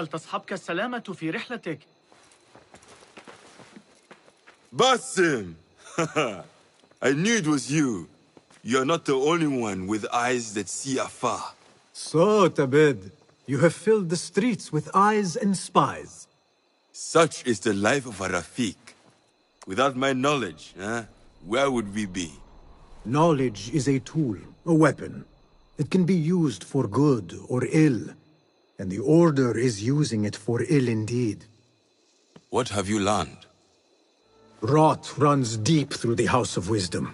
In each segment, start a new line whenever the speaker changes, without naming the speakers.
فلتصحبك السلامة في رحلتك.
Basim! I knew it was you. You're not the only one with eyes that see afar.
So, Tabid, you have filled the streets with eyes and spies.
Such is the life of a Rafiq. Without my knowledge, where would we be?
Knowledge is a tool, a weapon. It can be used for good or ill, and the Order is using it for ill indeed.
What have you learned?
Rot runs deep through the House of Wisdom.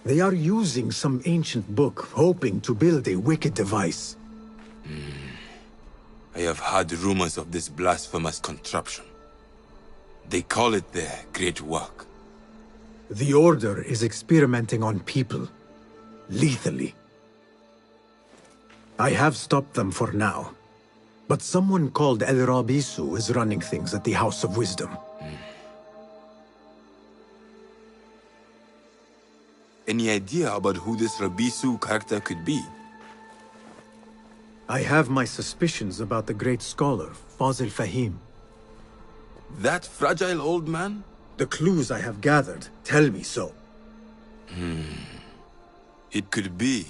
They are using some ancient book, hoping to build a wicked device.
I have heard rumors of this blasphemous contraption. They call it their great work.
The Order is experimenting on people, lethally. I have stopped them for now, but someone called El Rabisu is running things at the House of Wisdom.
Any idea about who this Rabisu character could be?
I have my suspicions about the great scholar, Fazil Fahim.
That fragile old man?
The clues I have gathered tell me so.
It could be.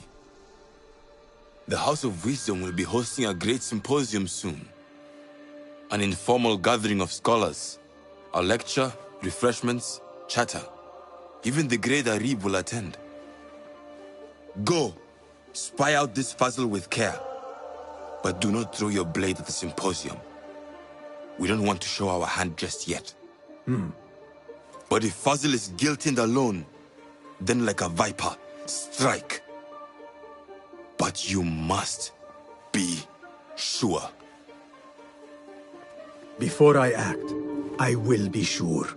The House of Wisdom will be hosting a great symposium soon. An informal gathering of scholars. A lecture, refreshments, chatter. Even the great Arib will attend. Go! Spy out this Fazil with care. But do not throw your blade at the symposium. We don't want to show our hand just yet. But if Fazil is guilty and alone, then like a viper, strike. But you must be sure.
Before I act, I will be sure.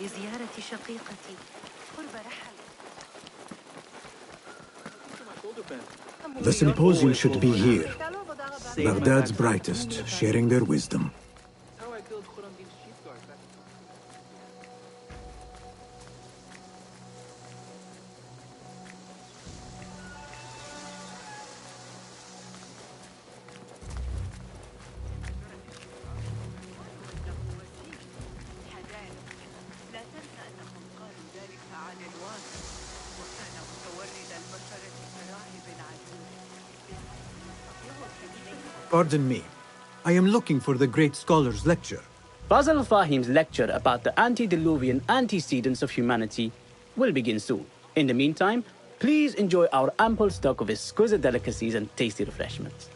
لزيارة شقيقتي قرب رحل.
The symposium should be here. Baghdad's brightest, sharing their wisdom. Pardon me. I am looking for the great scholar's lecture.
Basil Fahim's lecture about the antediluvian antecedents of humanity will begin soon. In the meantime, please enjoy our ample stock of exquisite delicacies and tasty refreshments.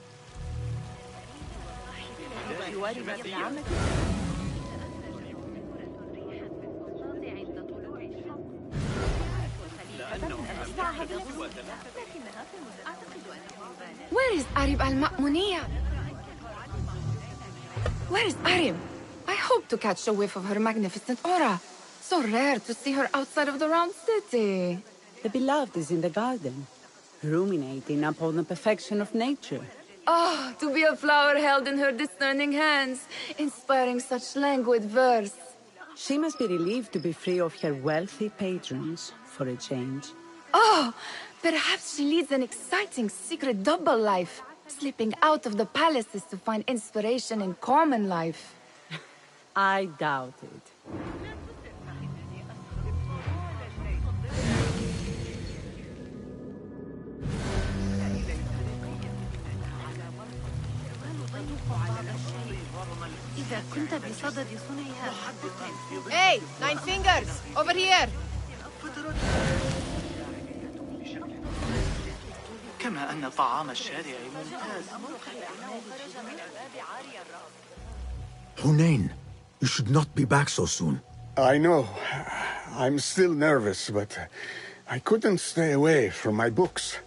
Where is Arib al-Ma'muniyah? Where is Arib? I hope to catch a whiff of her magnificent aura. So rare to see her outside of the round city.
The beloved is in the garden, ruminating upon the perfection of nature.
Oh, to be a flower held in her discerning hands, inspiring such languid verse.
She must be relieved to be free of her wealthy patrons, for a change.
Oh, perhaps she leads an exciting secret double life, slipping out of the palaces to find inspiration in common life.
I doubt it.
Hey, Nine Fingers, over here!
كما أن طعام الشارع ممتاز.
Hunain, you should not be back so soon.
I know. I'm still nervous, but I couldn't stay away from my books.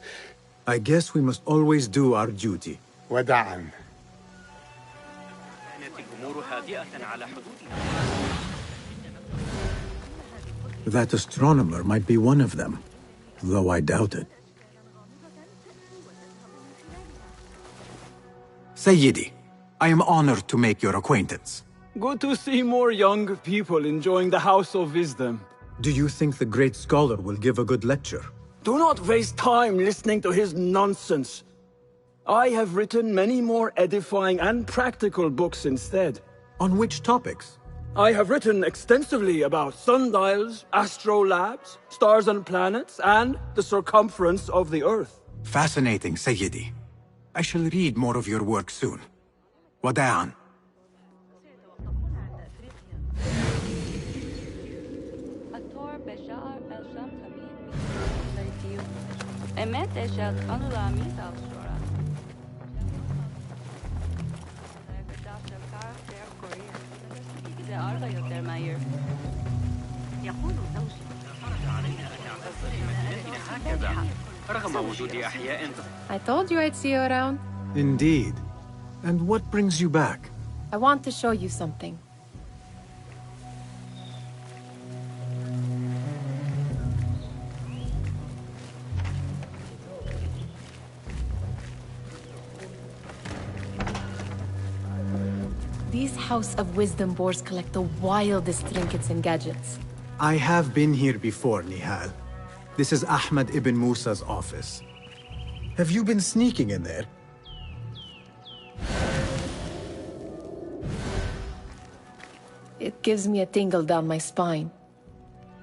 I guess we must always do our duty.
وداعا.
That astronomer might be one of them, though I doubt it. Sayyidi, I am honored to make your acquaintance.
Good to see more young people enjoying the House of Wisdom.
Do you think the great scholar will give a good lecture?
Do not waste time listening to his nonsense. I have written many more edifying and practical books instead.
On which topics?
I have written extensively about sundials, astrolabes, stars and planets, and the circumference of the Earth.
Fascinating, Sayyidi. I shall read more of your work soon. Wada'an.
I told you I'd see you around.
Indeed. And what brings you back?
I want to show you something. These House of Wisdom boars collect the wildest trinkets and gadgets.
I have been here before, Nihal. This is Ahmed ibn Musa's office. Have you been sneaking in there?
It gives me a tingle down my spine.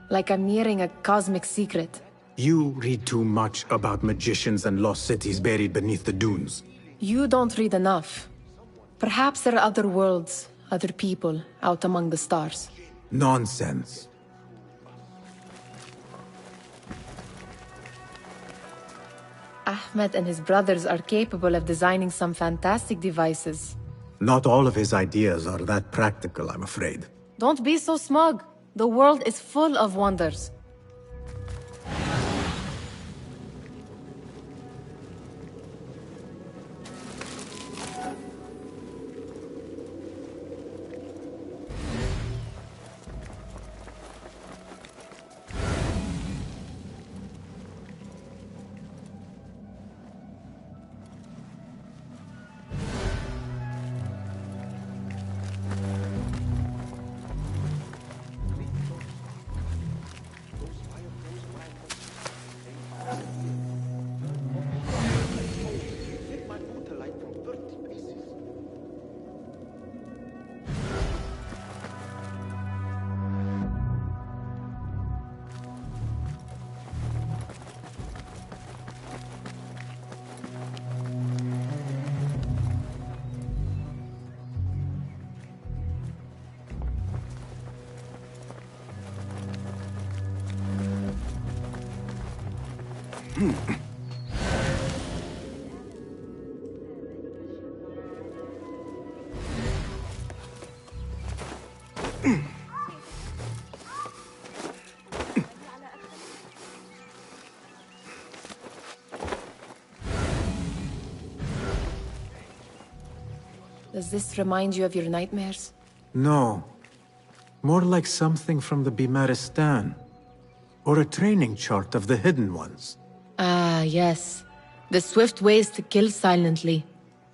Like I'm nearing a cosmic secret.
You read too much about magicians and lost cities buried beneath the dunes.
You don't read enough. Perhaps there are other worlds, other people, out among the stars.
Nonsense.
Ahmed and his brothers are capable of designing some fantastic devices.
Not all of his ideas are that practical, I'm afraid.
Don't be so smug. The world is full of wonders. Does this remind you of your nightmares?
No. More like something from the Bimaristan. Or a training chart of the Hidden Ones.
Ah, yes. The swift ways to kill silently.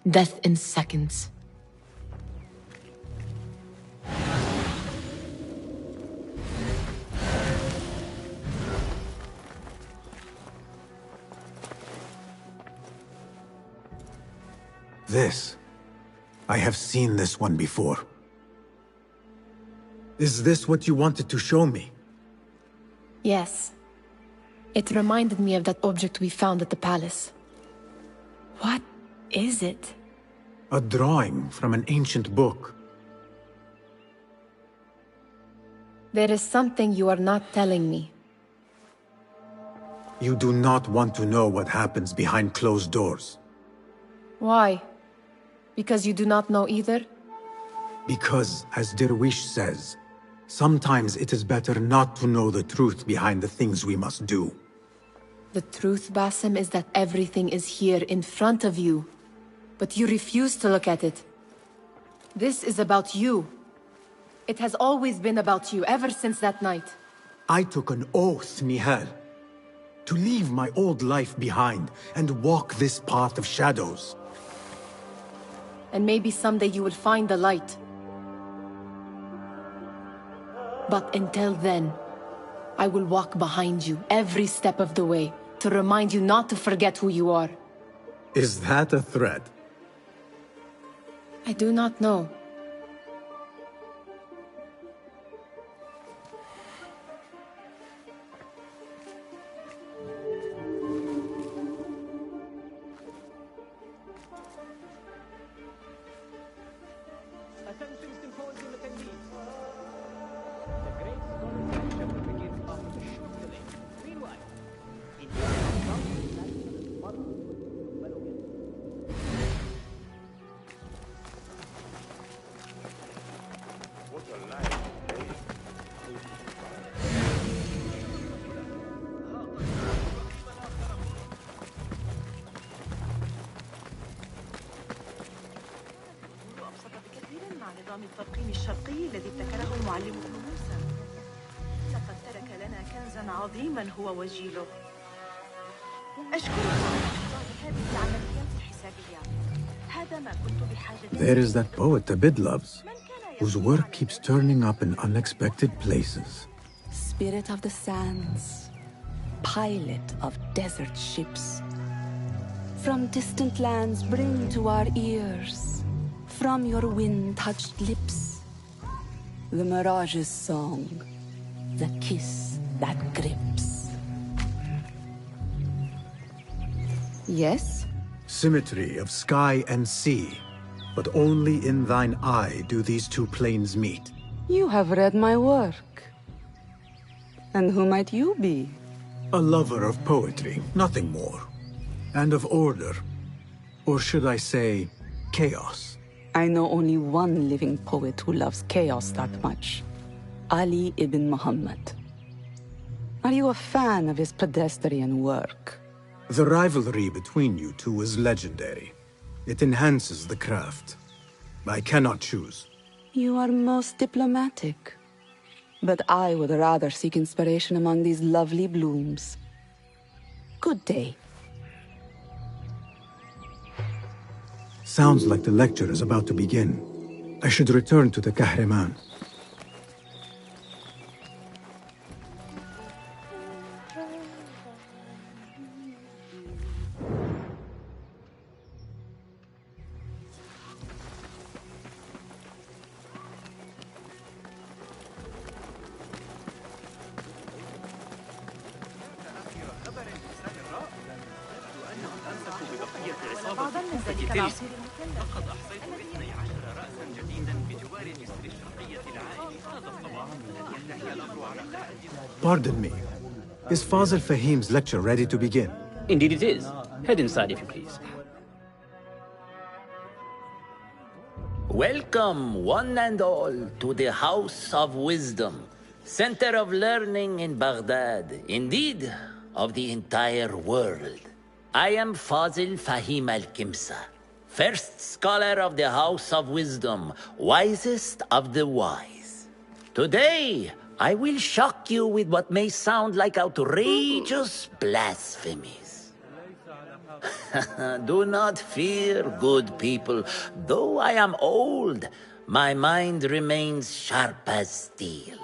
Death in seconds.
This. I have seen this one before. Is this what you wanted to show me?
Yes. It reminded me of that object we found at the palace. What is it?
A drawing from an ancient book.
There is something you are not telling me.
You do not want to know what happens behind closed doors.
Why? Because you do not know either?
Because, as Derwish says, sometimes it is better not to know the truth behind the things we must do.
The truth, Basim, is that everything is here in front of you. But you refuse to look at it. This is about you. It has always been about you, ever since that night.
I took an oath, Nihal, to leave my old life behind and walk this path of shadows.
And maybe someday you will find the light. But until then, I will walk behind you every step of the way to remind you not to forget who you are.
Is that a threat?
I do not know.
نظام الترقيم الشرقي الذي ابتكره المعلم ابن موسى. لقد ترك لنا كنزا عظيما هو وجيله. أشكرك على إخراج هذه العمليات الحسابية. هذا ما كنت بحاجة.
There is that poet Abid loves, whose work keeps turning up in unexpected places.
Spirit of the sands, pilot of desert ships. From distant lands bring to our ears, from your wind-touched lips, the Mirage's song, the kiss that grips. Yes?
Symmetry of sky and sea, but only in thine eye do these two planes meet.
You have read my work. And who might you be?
A lover of poetry, nothing more. And of order. Or should I say, chaos.
I know only one living poet who loves chaos that much. Ali ibn Muhammad. Are you a fan of his pedestrian work?
The rivalry between you two is legendary. It enhances the craft. I cannot choose.
You are most diplomatic. But I would rather seek inspiration among these lovely blooms. Good day.
Sounds like the lecture is about to begin. I should return to the Kahraman. Pardon me. Is Fazl Fahim's lecture ready to begin?
Indeed it is. Head inside if you please.
Welcome, one and all, to the House of Wisdom, center of learning in Baghdad, indeed, of the entire world. I am Fazil Fahim al-Kimsa, first scholar of the House of Wisdom, wisest of the wise. Today, I will shock you with what may sound like outrageous blasphemies. Do not fear, good people. Though I am old, my mind remains sharp as steel.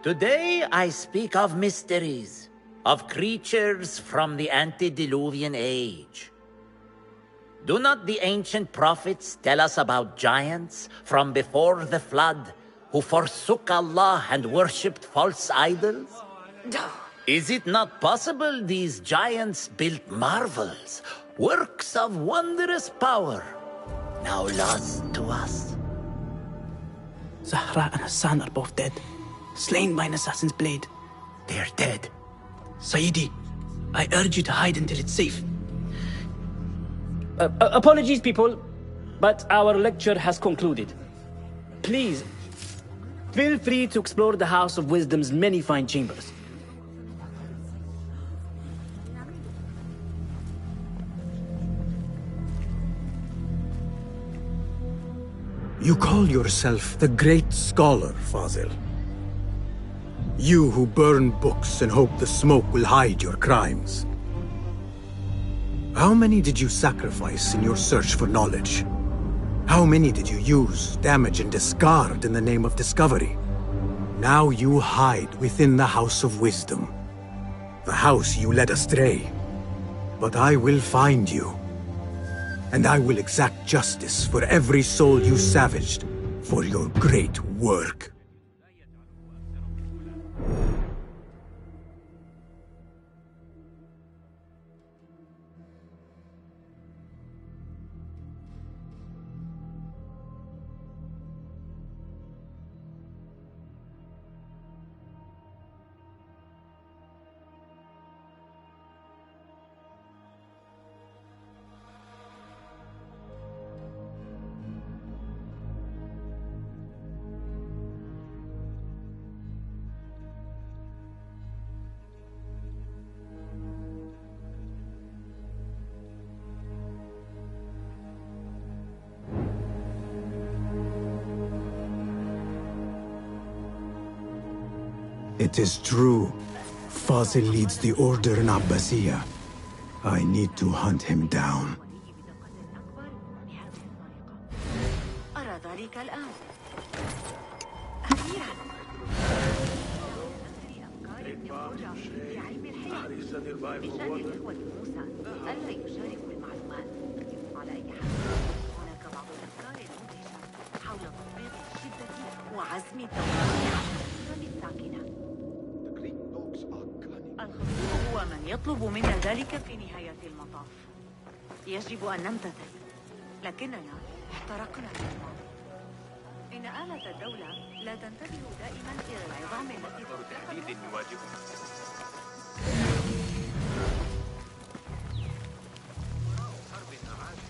Today I speak of mysteries, of creatures from the antediluvian age. Do not the ancient prophets tell us about giants from before the flood who forsook Allah and worshipped false idols? Is it not possible these giants built marvels, works of wondrous power, now lost to us?
Zahra and Hassan are both dead, slain by an assassin's blade.
They are dead.
Sayyidi, I urge you to hide until it's safe. Apologies, people, but our lecture has concluded. Please, feel free to explore the House of Wisdom's many fine chambers.
You call yourself the great scholar, Fazil. You who burn books and hope the smoke will hide your crimes. How many did you sacrifice in your search for knowledge? How many did you use, damage, and discard in the name of discovery? Now you hide within the House of Wisdom. The house you led astray. But I will find you. And I will exact justice for every soul you savaged for your great work. It is true. Fazil leads the order in Abbasiyah. I need to hunt him down.
أرى ذلك الآن. وعزم الدولة الساكنة. الخطيب هو من يطلب منا ذلك في نهاية المطاف. يجب أن نمتثل، لكننا احترقنا في الماضي. إن آلة الدولة لا تنتبه دائما إلى العظام التي
تهديد يواجهنا. حرب المعاش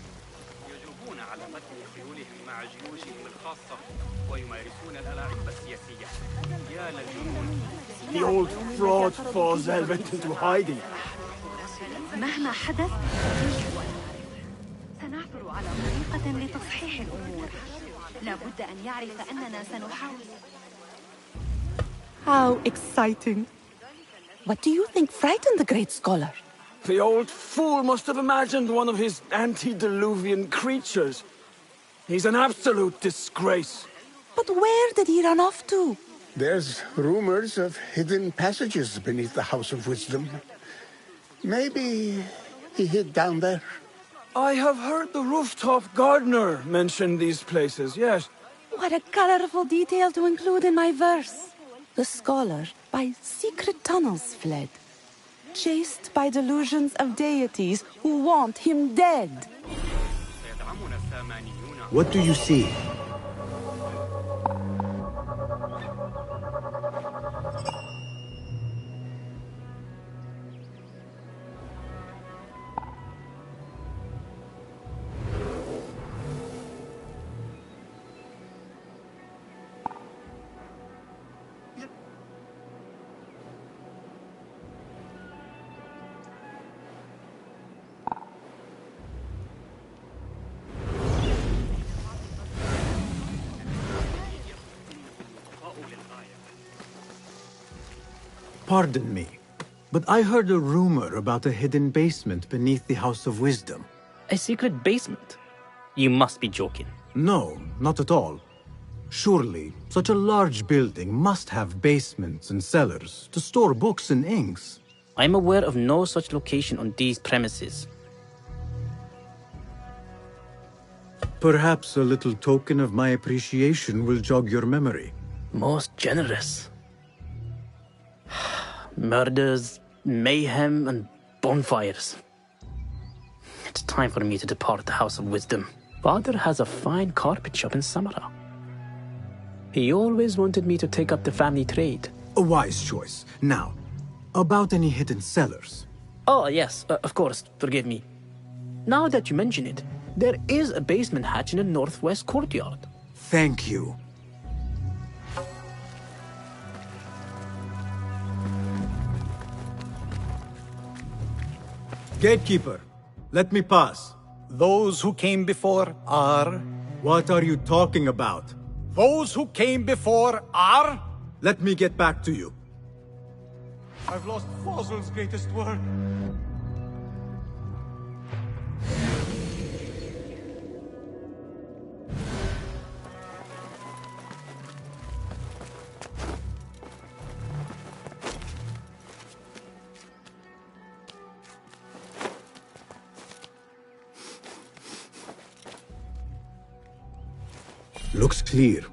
يجوبون على قتل خيولهم مع جيوشهم الخاصة ويمارسون الألاعيب السياسية. يا للجنون.
The old fraud Fazil went into hiding.
مهما حدث يجب أن نعرف. سنعثر على طريقة لتصحيح الأمور. لابد أن يعرف أننا سنحاول.
How exciting. What do you think frightened the great scholar?
The old fool must have imagined one of his antediluvian creatures. He's an absolute disgrace.
But where did he run off to?
There's rumors of hidden passages beneath the House of Wisdom. Maybe he hid down there.
I have heard the rooftop gardener mention these places, yes.
What a colorful detail to include in my verse. The scholar by secret tunnels fled, chased by delusions of deities who want him dead.
What do you see? Pardon me, but I heard a rumor about a hidden basement beneath the House of Wisdom.
A secret basement? You must be joking.
No, not at all. Surely, such a large building must have basements and cellars to store books and inks.
I'm aware of no such location on these premises.
Perhaps a little token of my appreciation will jog your memory.
Most generous. Murders, mayhem, and bonfires. It's time for me to depart the House of Wisdom. Father has a fine carpet shop in Samara. He always wanted me to take up the family trade.
A wise choice. Now, about any hidden cellars?
Oh, yes, of course, forgive me. Now that you mention it, there is a basement hatch in the northwest courtyard.
Thank you. Gatekeeper, let me pass.
Those who came before are...
What are you talking about?
Those who came before are...
Let me get back to you.
I've lost Fossil's greatest work.
Looks clear.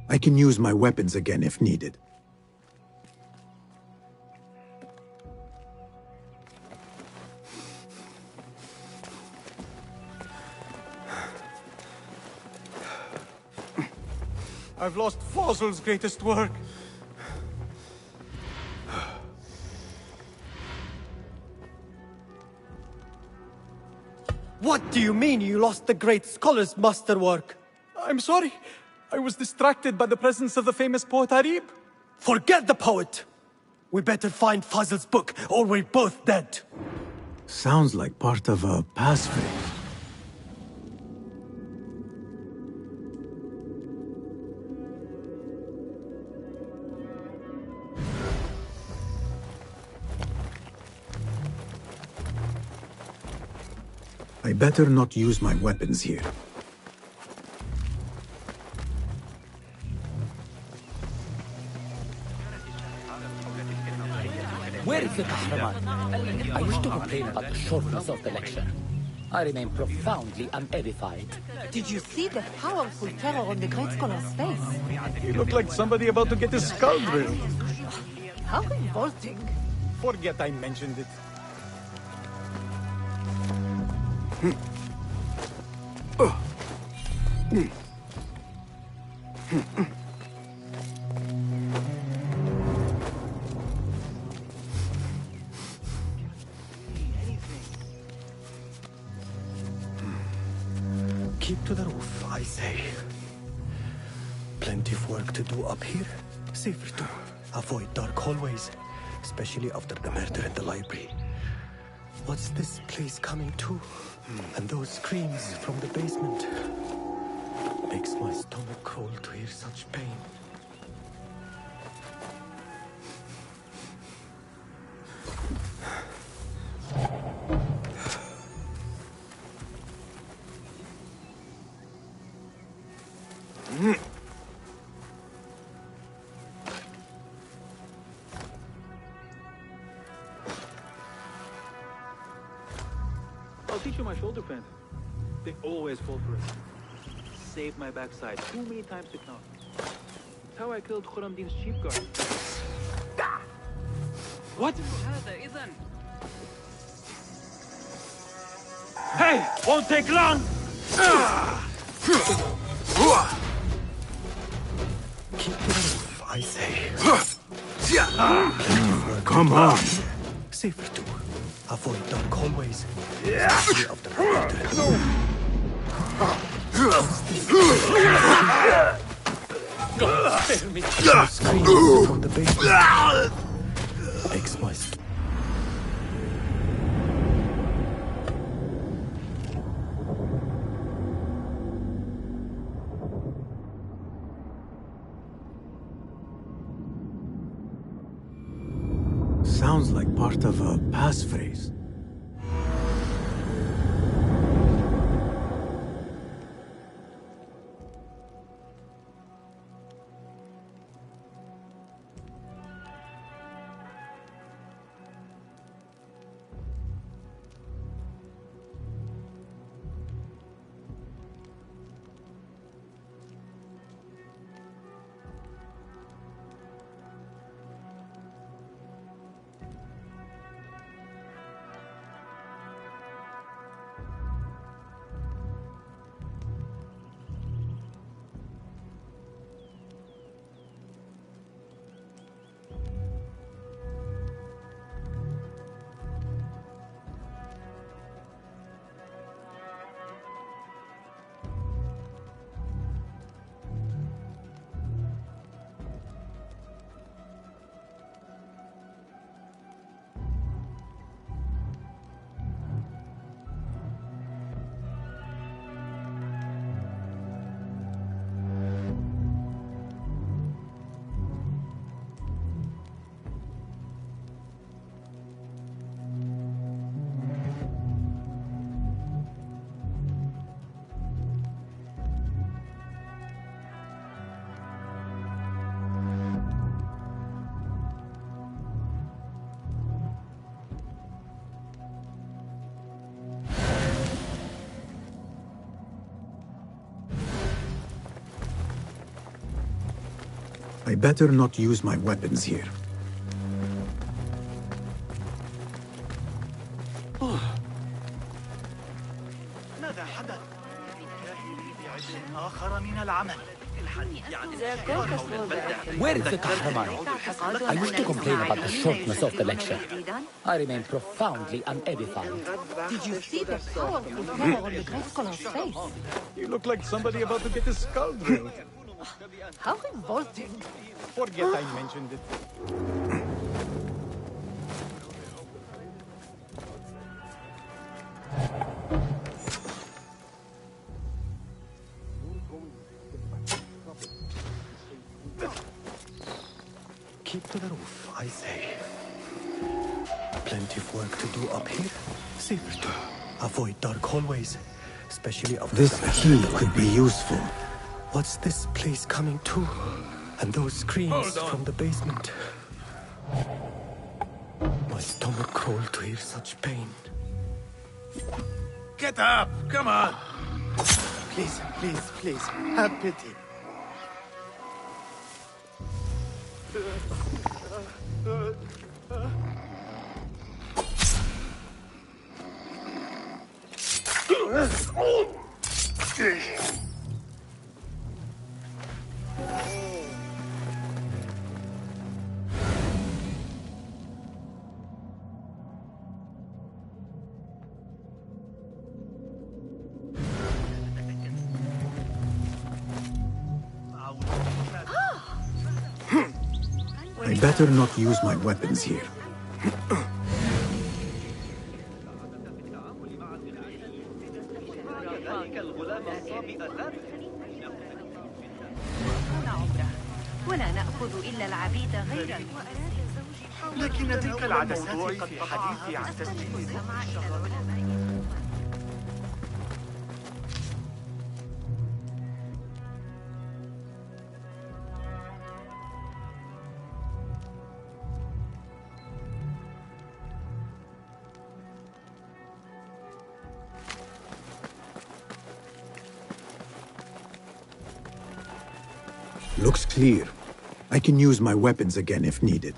I can use my weapons again if needed.
I've lost Fossil's greatest work.
What do you mean you lost the great scholar's masterwork?
I'm sorry. I was distracted by the presence of the famous poet Arib.
Forget the poet! We better find Fazl's book, or we're both dead.
Sounds like part of a passphrase. I better not use my weapons here.
Where is the Kahraman? I used to complain about the shortness of the lecture. I remain profoundly unedified.
Did you see the powerful terror on the great scholar's face?
He looked like somebody about to get his skull drilled.
How revolting.
Forget I mentioned it.
Keep to the roof, I say. Plenty of work to do up here. Safer too. Avoid dark hallways, especially after the murder in the library. What's this place coming to? And those screams from the basement. Makes my stomach crawl to hear such pain.
I'll teach you my shoulder plant. They always fall for it. Saved my backside too many times to count. It's how I killed Khurramdin's chief guard. What? Hey! Won't take long!
Keep to the roof, I say.
Come on!
Safer too. Avoid dark hallways. Especially after the murder.
God, spare me.
Screams from the basement. Makes my stomach.
Sounds like part of a passphrase. I better not use my weapons here.
ماذا حدث؟ بعز آخر من العمل.
Where is the Kahraman? I wish to complain about the shortness of the lecture. I remain profoundly unedified.
Did you see the powerful power on the Great Scholar's face?
You look like somebody about to get his skull drilled.
How revolting.
Forget I mentioned it.
Keep to the roof, I say. Plenty of work to do up here. Safer to avoid dark hallways, especially after
This key could be useful.
What's this place coming to? And those screams from the basement. My stomach crawled to hear such pain.
Get up! Come on! Please, please, please, have pity.
I better not use my weapons here.
ولا نأخذ إلا العبيد غير
لكن تلك العدسات قد حديثي عن تسجيل
Looks clear. I can use my weapons again if needed.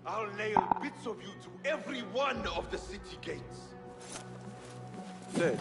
I'll nail bits of you to every one of the city gates.
Dead.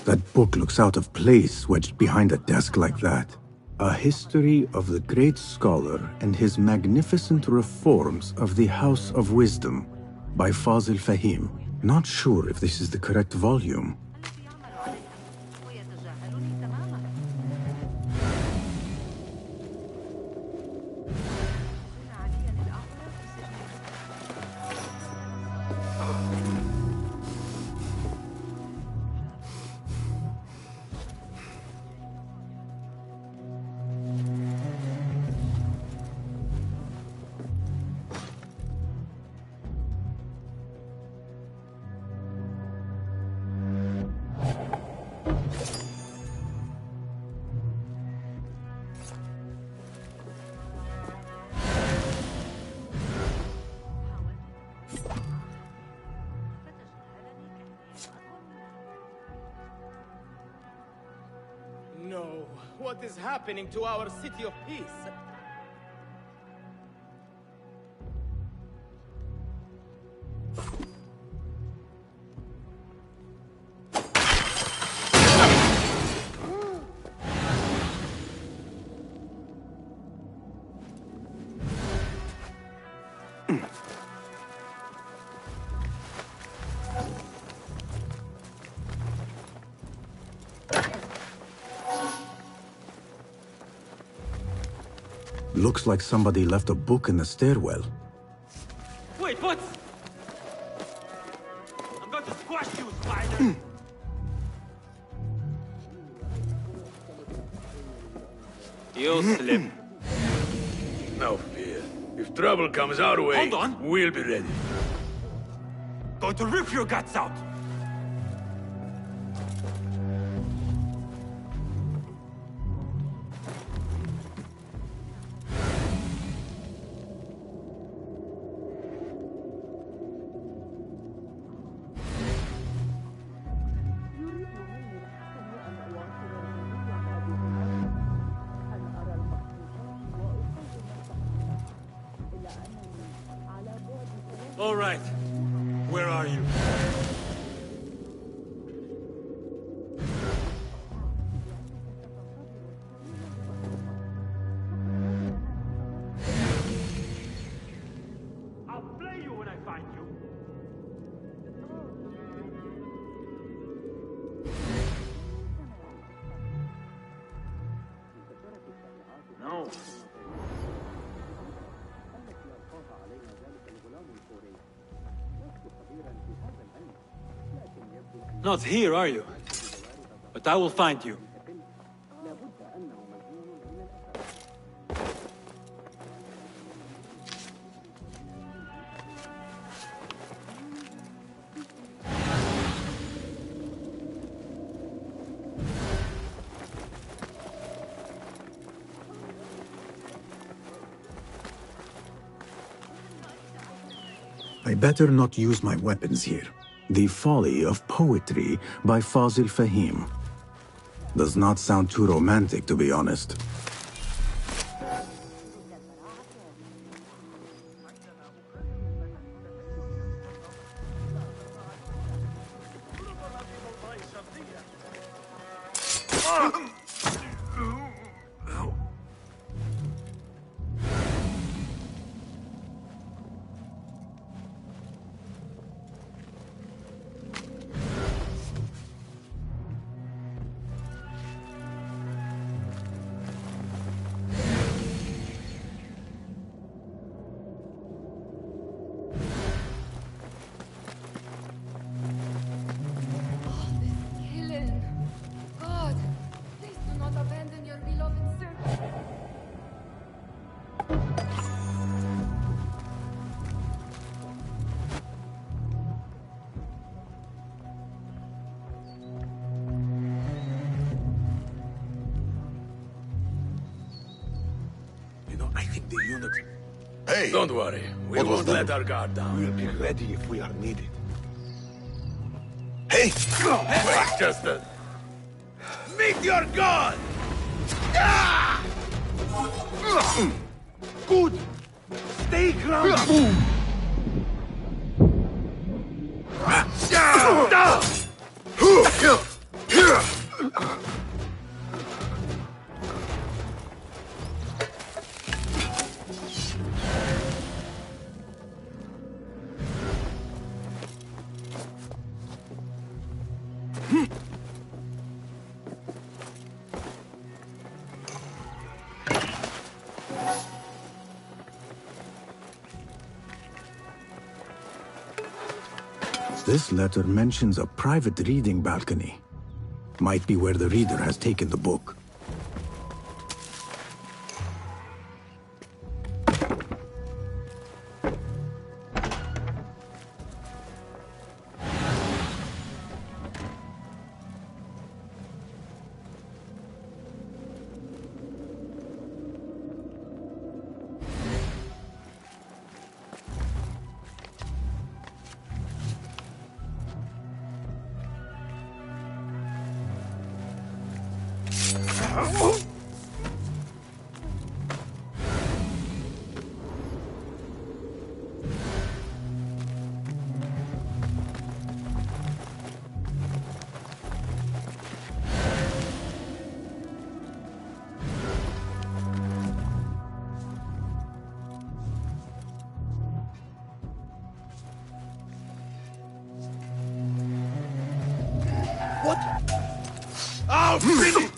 That book looks out of place wedged behind a desk like that. A history of the great scholar and his magnificent reforms of the House of Wisdom by Fazil Fahim. Not sure if this is the correct volume.
No, what is happening to our city of peace?
Looks like somebody left a book in the stairwell.
Wait, what? I'm going to squash you, spider! You slip.
No fear. If trouble comes our way,
Hold on.
We'll be ready.
Going to rip your guts out! All right. Where are you? I'll play you when I find you. No. Not here, are you? But I will find you.
I better not use my weapons here. The Folly of Poetry by Fazil Fahim. Does not sound too romantic, to be honest.
Killing. God, please do not abandon your beloved servant.
You know, I think the eunuchs...
Hey!
Don't worry. We
What was
won't
that?
let our guard down.
We'll be ready if we are needed.
Hey!
Wait, just a... Meet your god!
Good! Stay grounded!
This letter mentions a private reading balcony. Might be where the reader has taken the book.
What?
Out! Finish!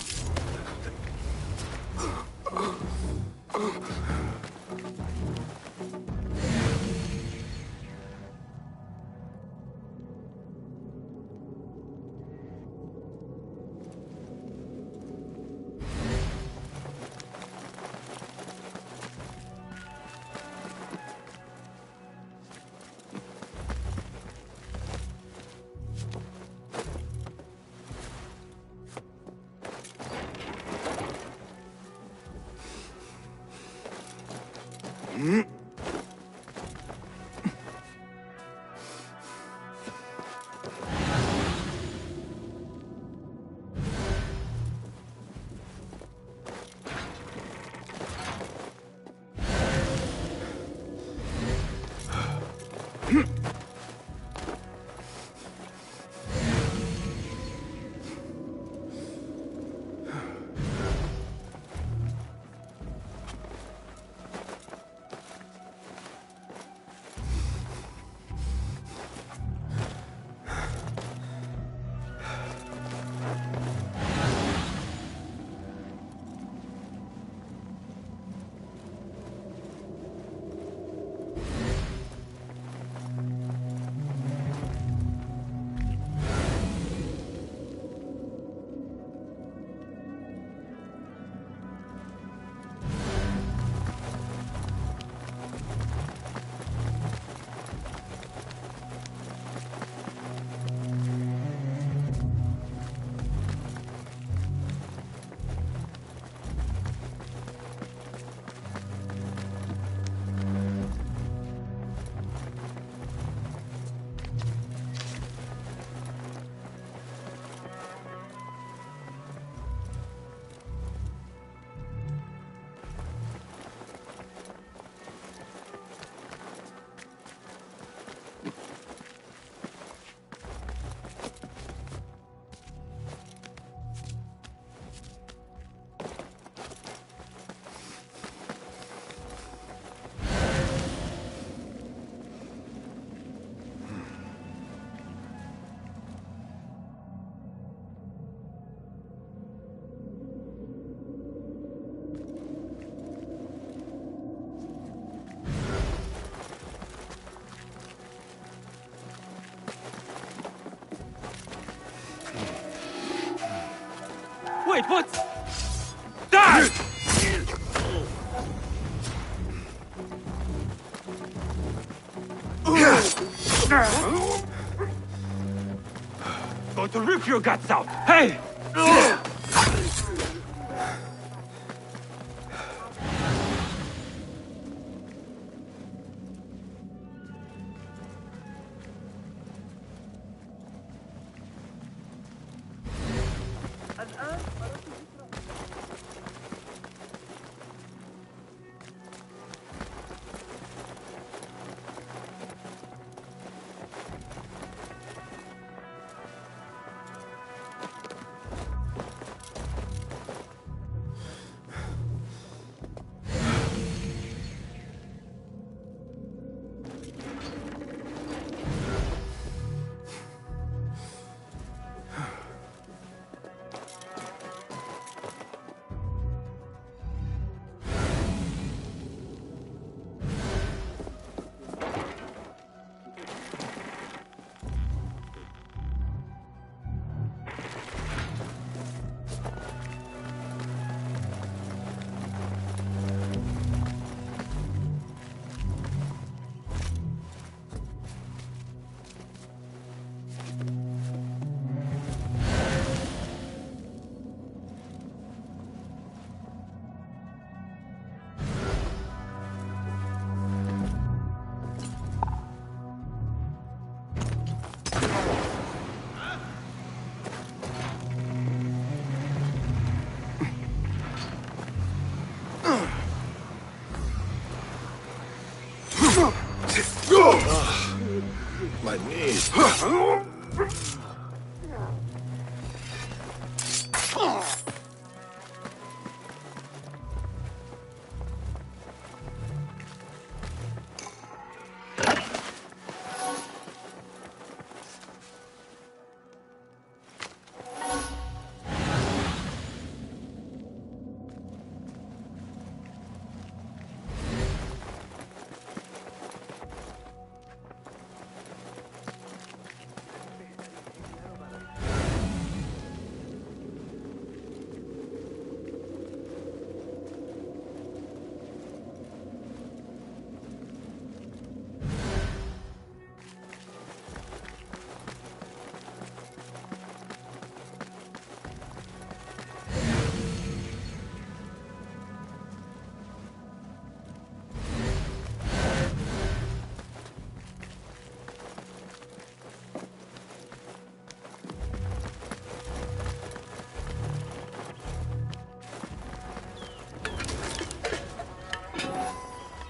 Wait, what? Die! Going to rip your guts out. Hey!
My knees.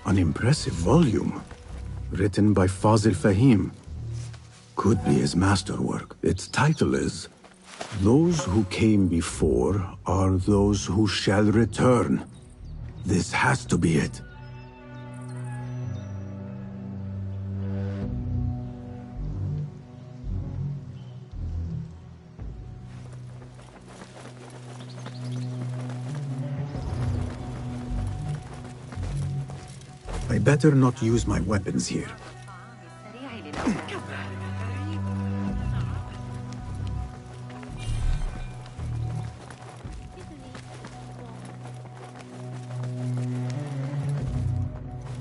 An impressive volume, written by Fazil Fahim. Could be his masterwork. Its title is, "Those who came before are those who shall return." This has to be it. I better not use my weapons here.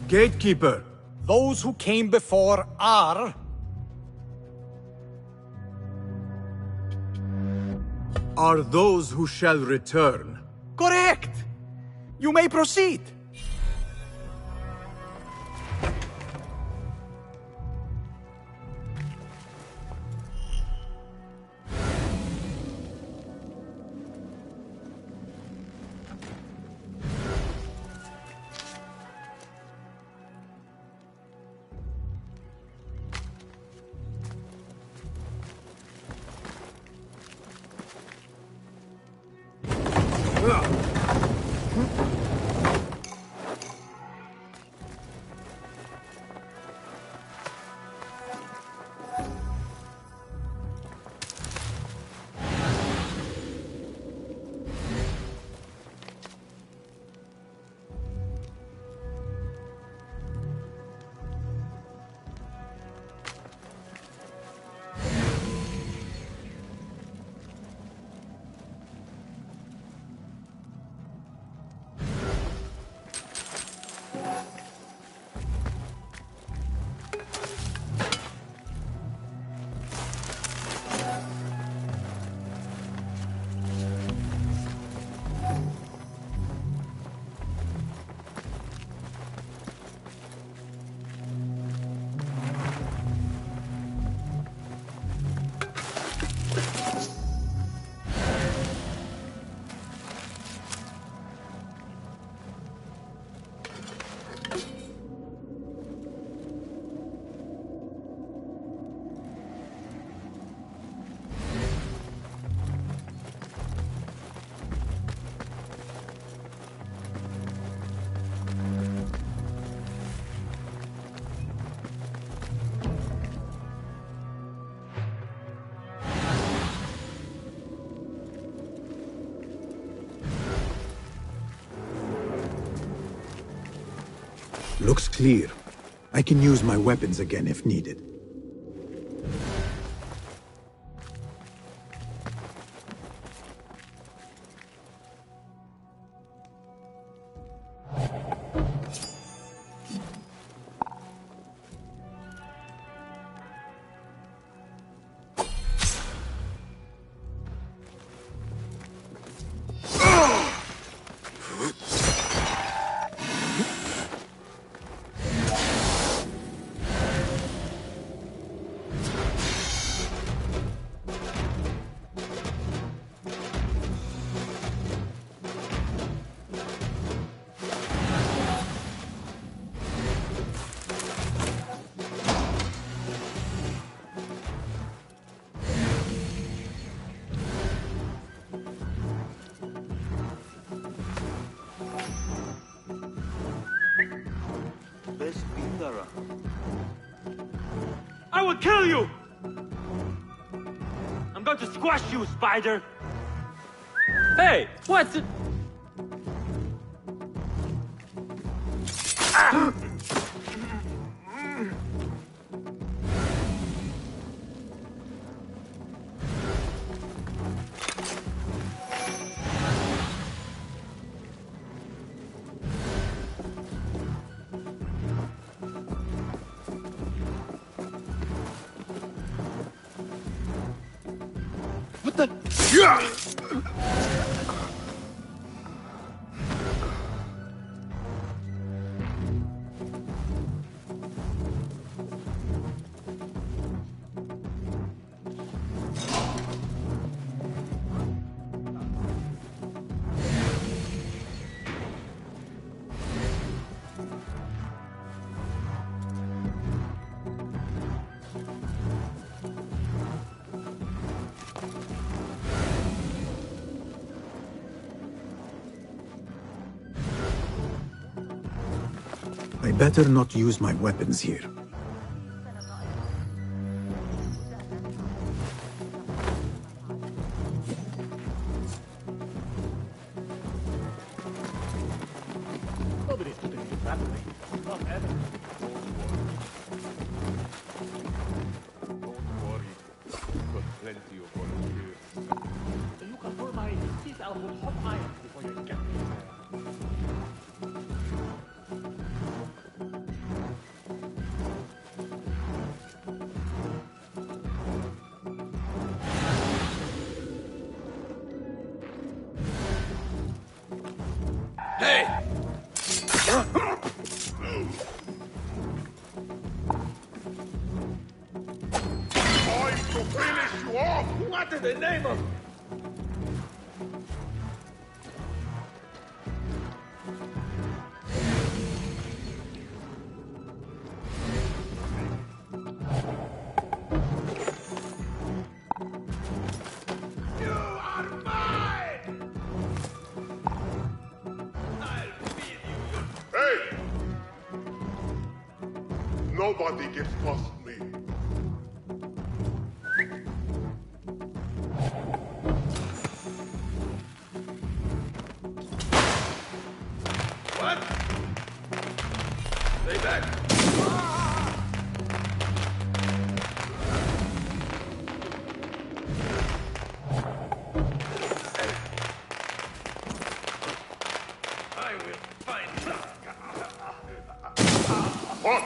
Gatekeeper,
Those who came before are...
are those who shall return.
Correct! You may proceed.
Looks clear. I can use my weapons again if needed.
I will kill you! I'm going to squash you, spider! Hey, what's it? Ah!
What the? Yeah!
I better not use my weapons here.
What in the name of... You are mine! I'll feed you. Hey! Nobody gets past me. What? Stay back. I will find you. What?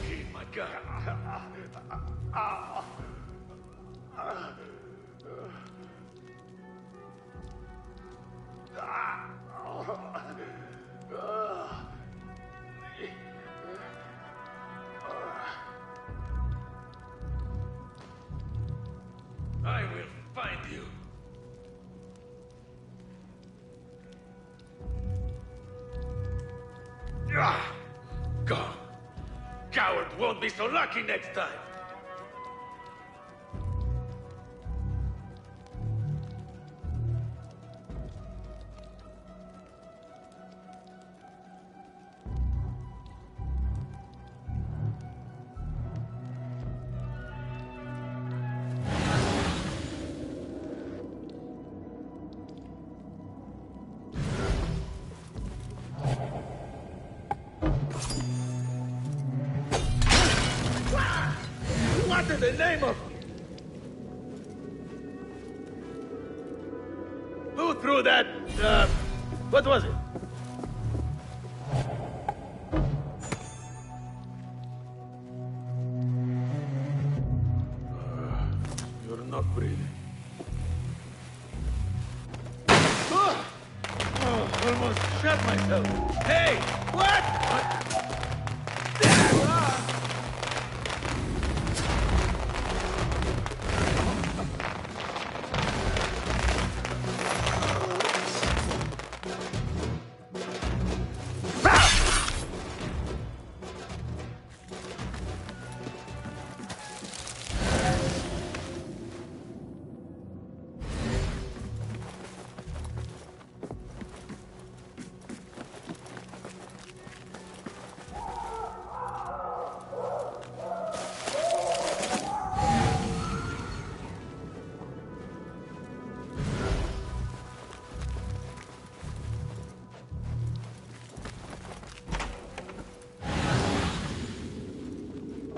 Keep my gun. I will find you. Gone. Coward won't be so lucky next time. What in the name of... Who threw that, what was it?
You're not breathing.
Almost shot myself. Hey, what?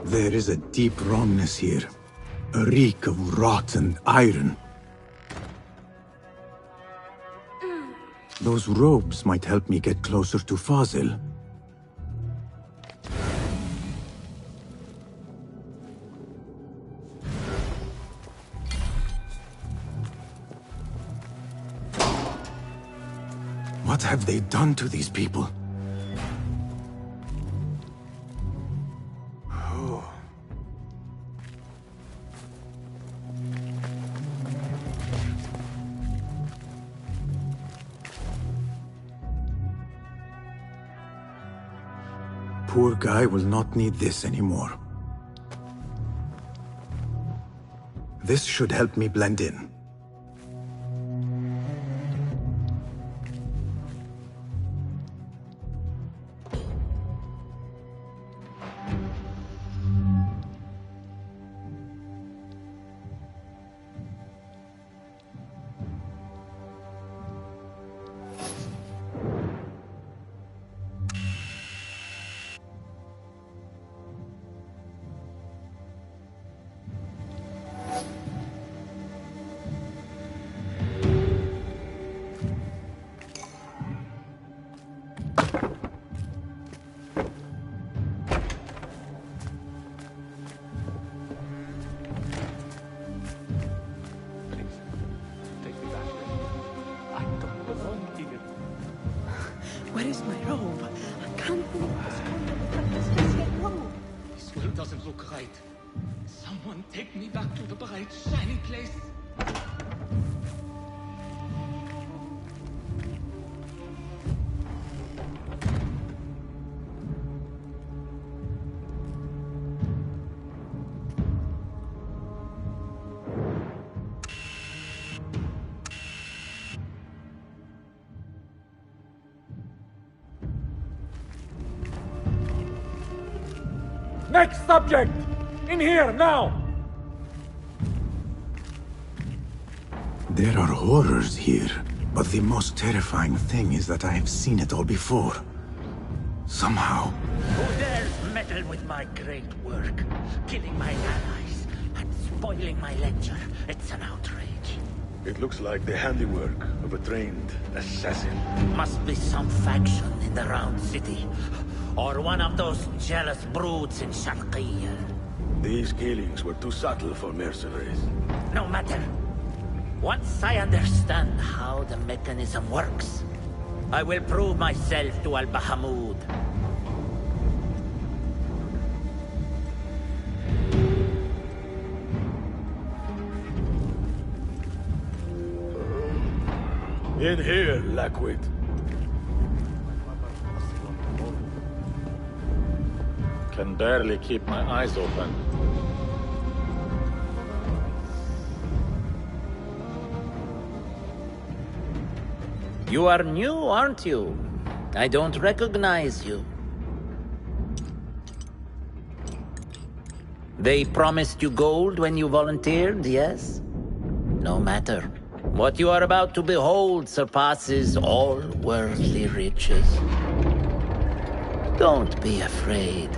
There is a deep wrongness here. A reek of rotten iron. Those robes might help me get closer to Fazil. What have they done to these people? Poor guy will not need this anymore. This should help me blend in.
Where is my robe? I can't believe this corner of the practice is yet robe.
This will doesn't look right. Someone take me back to the bright, shiny place.
Next subject! In here, now!
There are horrors here, but the most terrifying thing is that I have seen it all before. Somehow.
Who dares meddle with my great work? Killing my allies and spoiling my lecture. It's an outrage.
It looks like the handiwork of a trained assassin.
Must be some faction in the Round City. Or one of those jealous broods in Sharqiyya.
These killings were too subtle for mercenaries.
No matter. Once I understand how the mechanism works, I will prove myself to Al-Bahamud.
In here, Lackwit.
Can barely keep my eyes open.
You are new, aren't you? I don't recognize you. They promised you gold when you volunteered, yes? No matter. What you are about to behold surpasses all worldly riches. Don't be afraid.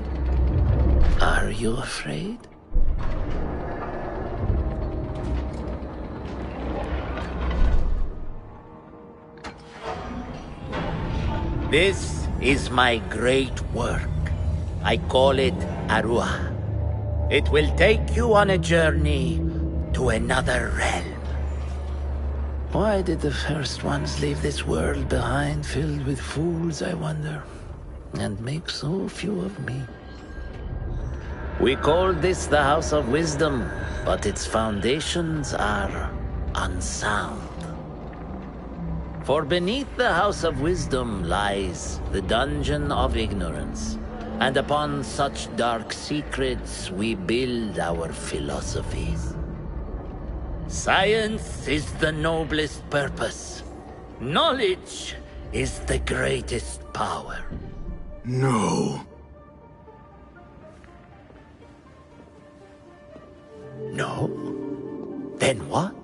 Are you afraid? This is my great work. I call it Arua. It will take you on a journey to another realm.
Why did the first ones leave this world behind filled with fools, I wonder? And make so few of me.
We call this the House of Wisdom, but its foundations are unsound. For beneath the House of Wisdom lies the Dungeon of Ignorance, and upon such dark secrets we build our philosophies. Science is the noblest purpose. Knowledge is the greatest power.
No.
No? Then what?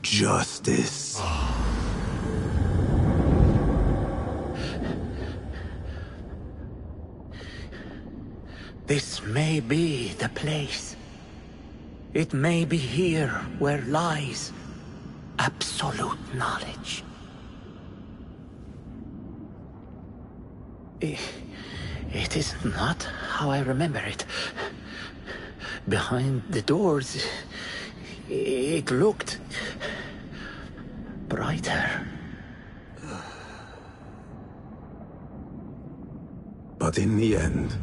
Justice.
This may be the place. It may be here where lies absolute knowledge. It is not how I remember it. Behind the doors, it looked brighter.
But in the end,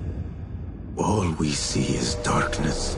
all we see is darkness.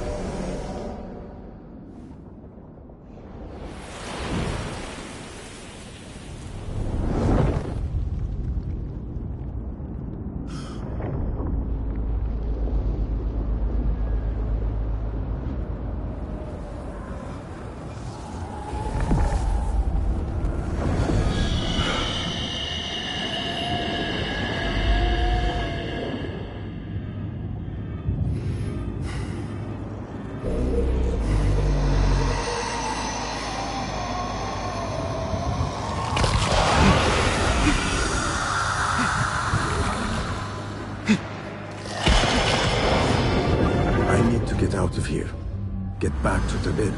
Out of here. Get back to the bed.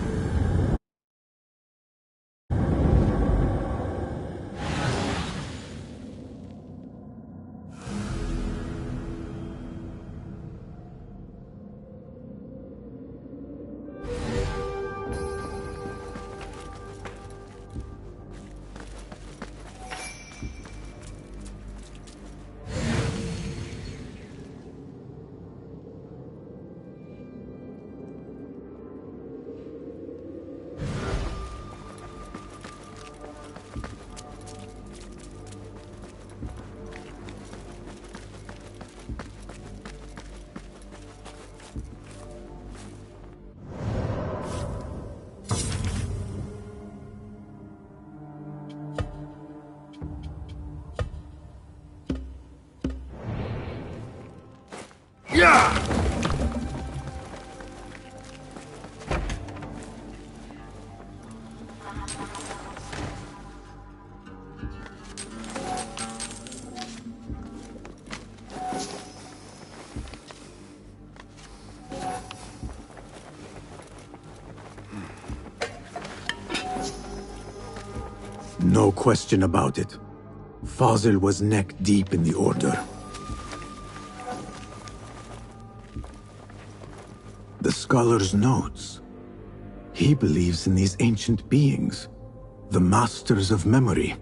No question about it. Fazil was neck-deep in the Order. The scholar's notes. He believes in these ancient beings, the masters of memory.